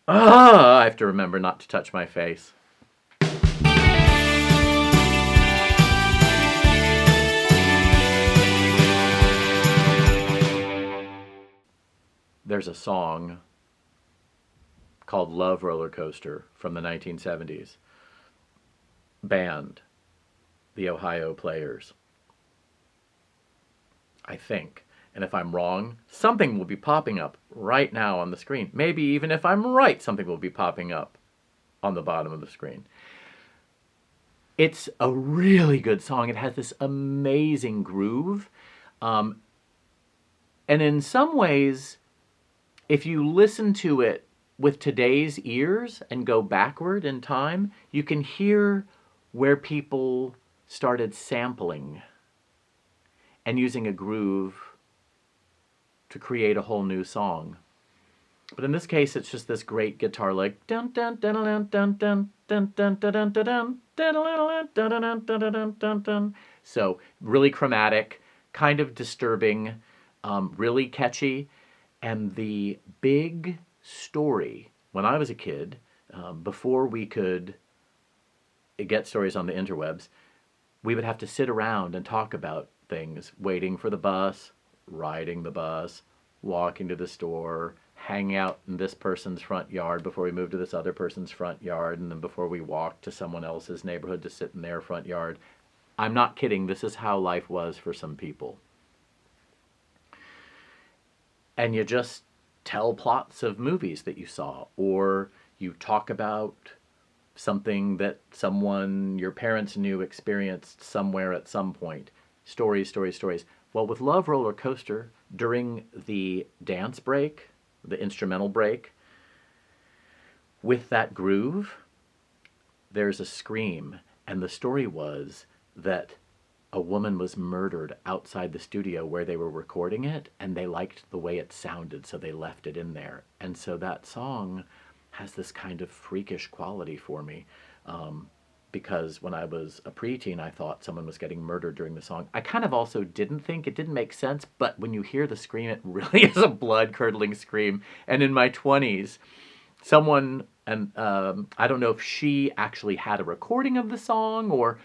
I have to remember not to touch my face. There's a song called Love Rollercoaster from the 1970s. Band, the Ohio Players. I think. And if I'm wrong, something will be popping up right now on the screen. Maybe even if I'm right, something will be popping up on the bottom of the screen. It's a really good song. It has this amazing groove. And in some ways, if you listen to it with today's ears and go backward in time, you can hear where people started sampling and using a groove to create a whole new song. But in this case, it's just this great guitar like dun dun dun dun dun dun dun dun dun dun dun dun dun dun. So really chromatic, kind of disturbing, really catchy, and the big story. When I was a kid, before we could get stories on the interwebs, we would have to sit around and talk about things, waiting for the bus, riding the bus, walking to the store, hanging out in this person's front yard before we moved to this other person's front yard, and then before we walked to someone else's neighborhood to sit in their front yard. I'm not kidding. This is how life was for some people. And you just tell plots of movies that you saw, or you talk about something that someone your parents knew experienced somewhere at some point. Stories, stories, stories. Well, with Love Rollercoaster, during the dance break, the instrumental break, with that groove, there's a scream. And the story was that a woman was murdered outside the studio where they were recording it, and they liked the way it sounded, so they left it in there. And so that song has this kind of freakish quality for me. Because when I was a preteen, I thought someone was getting murdered during the song. I kind of also didn't think, it didn't make sense, but when you hear the scream, it really is a blood-curdling scream. And in my 20s, someone, and I don't know if she actually had a recording of the song, or,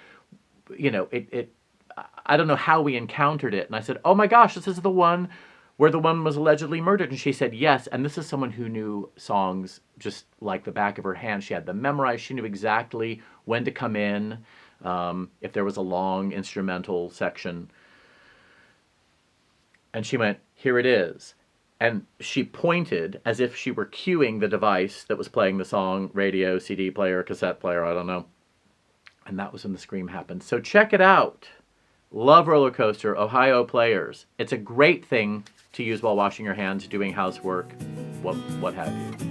I don't know how we encountered it. And I said, oh my gosh, this is the one where the woman was allegedly murdered. And she said, yes. And this is someone who knew songs just like the back of her hand. She had them memorized. She knew exactly when to come in, if there was a long instrumental section. And she went, here it is. And she pointed as if she were cueing the device that was playing the song, radio, CD player, cassette player, I don't know. And that was when the scream happened. So check it out. Love Rollercoaster, Ohio Players. It's a great thing to use while washing your hands, doing housework, what have you.